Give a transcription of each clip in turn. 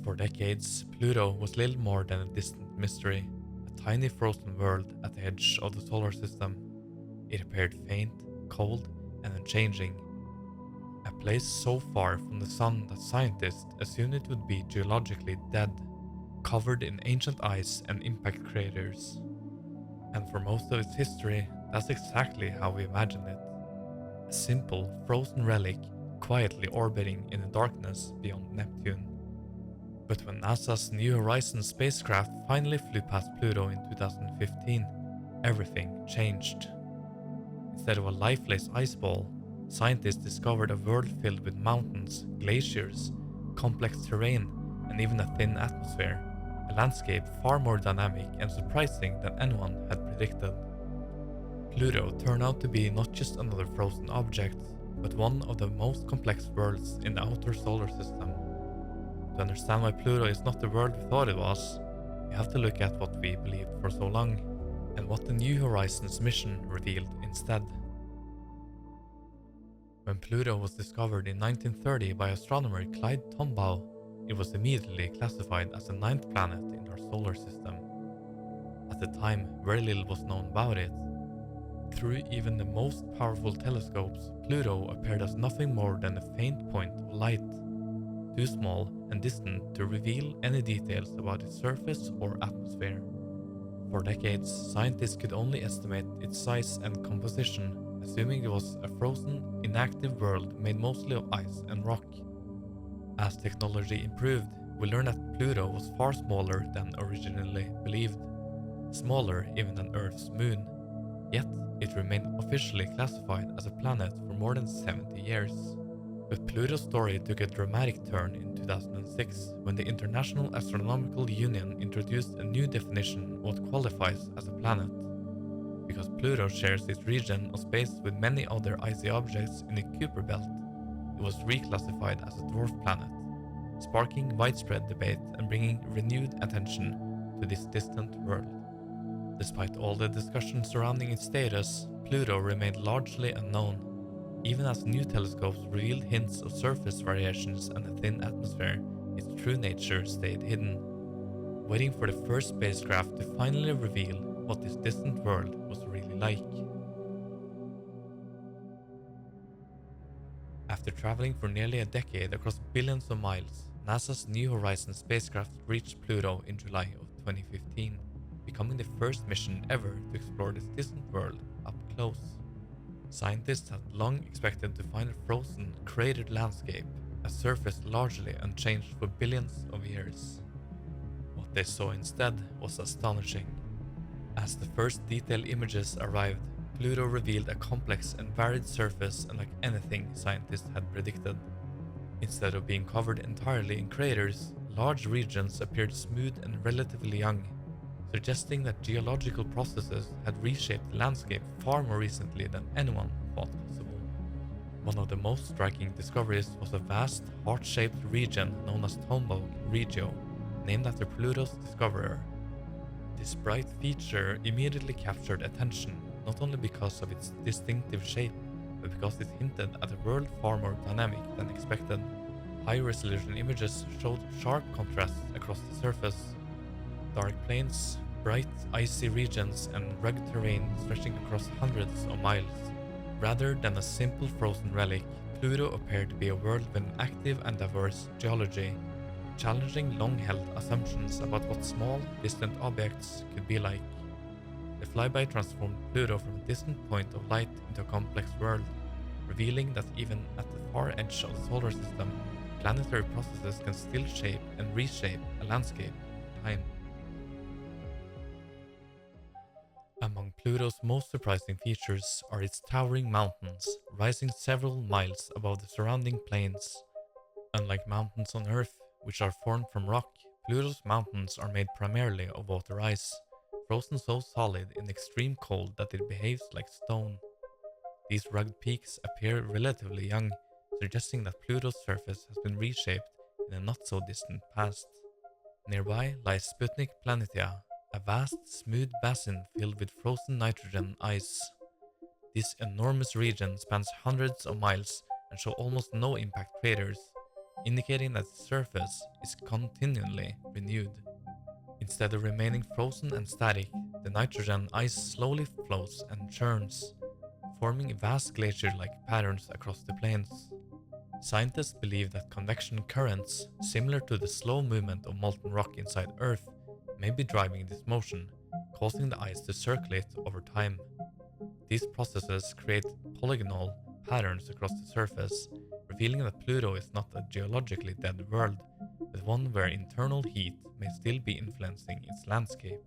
For decades, Pluto was little more than a distant mystery, a tiny frozen world at the edge of the solar system. It appeared faint, cold, and unchanging. A place so far from the sun that scientists assumed it would be geologically dead, covered in ancient ice and impact craters. And for most of its history, that's exactly how we imagined it. A simple, frozen relic quietly orbiting in the darkness beyond Neptune. But when NASA's New Horizons spacecraft finally flew past Pluto in 2015, everything changed. Instead of a lifeless ice ball, scientists discovered a world filled with mountains, glaciers, complex terrain, and even a thin atmosphere, a landscape far more dynamic and surprising than anyone had predicted. Pluto turned out to be not just another frozen object, but one of the most complex worlds in the outer solar system. To understand why Pluto is not the world we thought it was, we have to look at what we believed for so long, and what the New Horizons mission revealed instead. When Pluto was discovered in 1930 by astronomer Clyde Tombaugh, it was immediately classified as the ninth planet in our solar system. At the time, very little was known about it. Through even the most powerful telescopes, Pluto appeared as nothing more than a faint point of light, too small and distant to reveal any details about its surface or atmosphere. For decades, scientists could only estimate its size and composition, assuming it was a frozen, inactive world made mostly of ice and rock. As technology improved, we learned that Pluto was far smaller than originally believed, smaller even than Earth's moon. Yet, it remained officially classified as a planet for more than 70 years. But Pluto's story took a dramatic turn in 2006 when the International Astronomical Union introduced a new definition of what qualifies as a planet. Because Pluto shares its region of space with many other icy objects in the Kuiper belt, it was reclassified as a dwarf planet, sparking widespread debate and bringing renewed attention to this distant world. Despite all the discussion surrounding its status, Pluto remained largely unknown. Even as new telescopes revealed hints of surface variations and a thin atmosphere, its true nature stayed hidden, waiting for the first spacecraft to finally reveal what this distant world was really like. After traveling for nearly a decade across billions of miles, NASA's New Horizons spacecraft reached Pluto in July of 2015, becoming the first mission ever to explore this distant world up close. Scientists had long expected to find a frozen, cratered landscape, a surface largely unchanged for billions of years. What they saw instead was astonishing. As the first detailed images arrived, Pluto revealed a complex and varied surface unlike anything scientists had predicted. Instead of being covered entirely in craters, large regions appeared smooth and relatively young, suggesting that geological processes had reshaped the landscape far more recently than anyone thought possible. One of the most striking discoveries was a vast, heart-shaped region known as Tombaugh Regio, named after Pluto's discoverer. This bright feature immediately captured attention, not only because of its distinctive shape, but because it hinted at a world far more dynamic than expected. High-resolution images showed sharp contrasts across the surface. Dark plains, bright icy regions, and rugged terrain stretching across hundreds of miles. Rather than a simple frozen relic, Pluto appeared to be a world with an active and diverse geology, challenging long-held assumptions about what small, distant objects could be like. The flyby transformed Pluto from a distant point of light into a complex world, revealing that even at the far edge of the solar system, planetary processes can still shape and reshape a landscape over time. Among Pluto's most surprising features are its towering mountains, rising several miles above the surrounding plains. Unlike mountains on Earth, which are formed from rock, Pluto's mountains are made primarily of water ice, frozen so solid in extreme cold that it behaves like stone. These rugged peaks appear relatively young, suggesting that Pluto's surface has been reshaped in a not-so-distant past. Nearby lies Sputnik Planitia, a vast, smooth basin filled with frozen nitrogen ice. This enormous region spans hundreds of miles and shows almost no impact craters, indicating that its surface is continually renewed. Instead of remaining frozen and static, the nitrogen ice slowly flows and churns, forming vast glacier-like patterns across the plains. Scientists believe that convection currents, similar to the slow movement of molten rock inside Earth, may be driving this motion, causing the ice to circulate over time. These processes create polygonal patterns across the surface, revealing that Pluto is not a geologically dead world, but one where internal heat may still be influencing its landscape.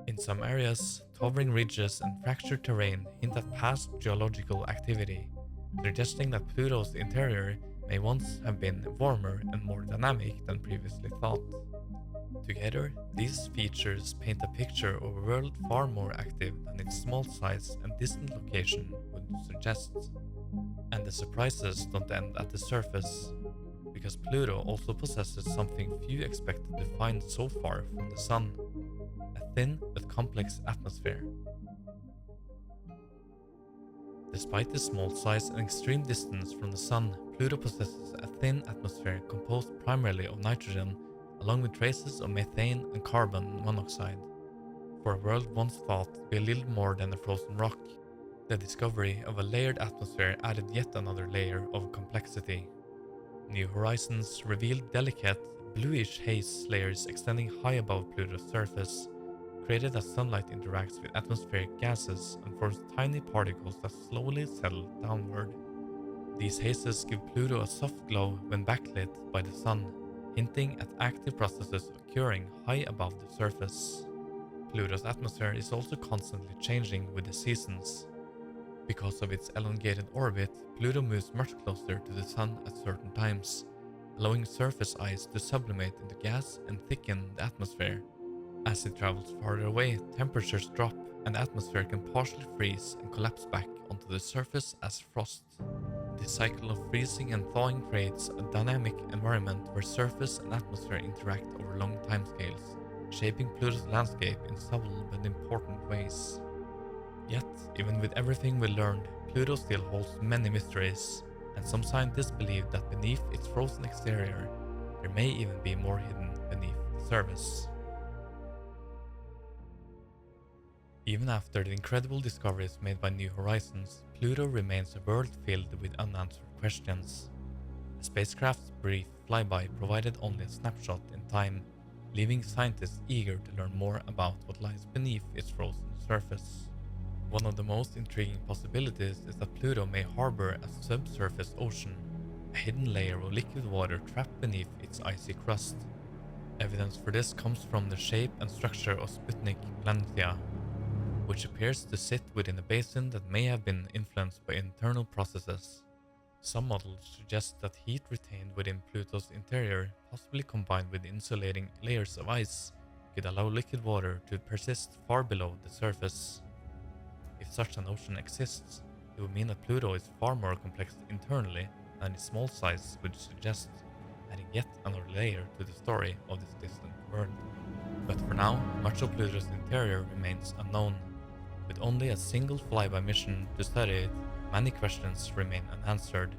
In some areas, towering ridges and fractured terrain hint at past geological activity, suggesting that Pluto's interior may once have been warmer and more dynamic than previously thought. Together, these features paint a picture of a world far more active than its small size and distant location would suggest. And the surprises don't end at the surface, because Pluto also possesses something few expected to find so far from the Sun: a thin but complex atmosphere. Despite its small size and extreme distance from the Sun, Pluto possesses a thin atmosphere composed primarily of nitrogen, along with traces of methane and carbon monoxide. For a world once thought to be a little more than a frozen rock, the discovery of a layered atmosphere added yet another layer of complexity. New Horizons revealed delicate, bluish haze layers extending high above Pluto's surface, created as sunlight interacts with atmospheric gases and forms tiny particles that slowly settle downward. These hazes give Pluto a soft glow when backlit by the Sun, hinting at active processes occurring high above the surface. Pluto's atmosphere is also constantly changing with the seasons. Because of its elongated orbit, Pluto moves much closer to the Sun at certain times, allowing surface ice to sublimate into gas and thicken the atmosphere. As it travels farther away, temperatures drop and the atmosphere can partially freeze and collapse back onto the surface as frost. This cycle of freezing and thawing creates a dynamic environment where surface and atmosphere interact over long timescales, shaping Pluto's landscape in subtle but important ways. Yet, even with everything we learned, Pluto still holds many mysteries, and some scientists believe that beneath its frozen exterior, there may even be more hidden beneath the surface. Even after the incredible discoveries made by New Horizons, Pluto remains a world filled with unanswered questions. The spacecraft's brief flyby provided only a snapshot in time, leaving scientists eager to learn more about what lies beneath its frozen surface. One of the most intriguing possibilities is that Pluto may harbor a subsurface ocean, a hidden layer of liquid water trapped beneath its icy crust. Evidence for this comes from the shape and structure of Sputnik Planitia, which appears to sit within a basin that may have been influenced by internal processes. Some models suggest that heat retained within Pluto's interior, possibly combined with insulating layers of ice, could allow liquid water to persist far below the surface. If such an ocean exists, it would mean that Pluto is far more complex internally than its small size would suggest, adding yet another layer to the story of this distant world. But for now, much of Pluto's interior remains unknown. With only a single flyby mission to study it, many questions remain unanswered,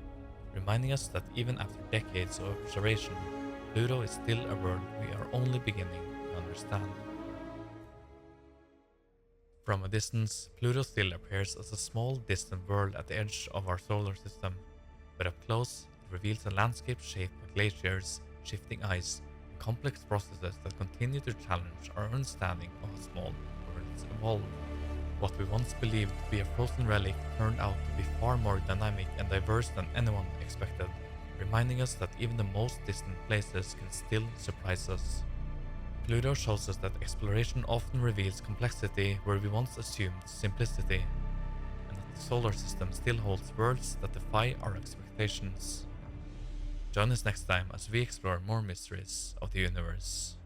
reminding us that even after decades of observation, Pluto is still a world we are only beginning to understand. From a distance, Pluto still appears as a small, distant world at the edge of our solar system, but up close, it reveals a landscape shaped by glaciers, shifting ice, and complex processes that continue to challenge our understanding of how small worlds evolve. What we once believed to be a frozen relic turned out to be far more dynamic and diverse than anyone expected, reminding us that even the most distant places can still surprise us. Pluto shows us that exploration often reveals complexity where we once assumed simplicity, and that the solar system still holds worlds that defy our expectations. Join us next time as we explore more mysteries of the universe.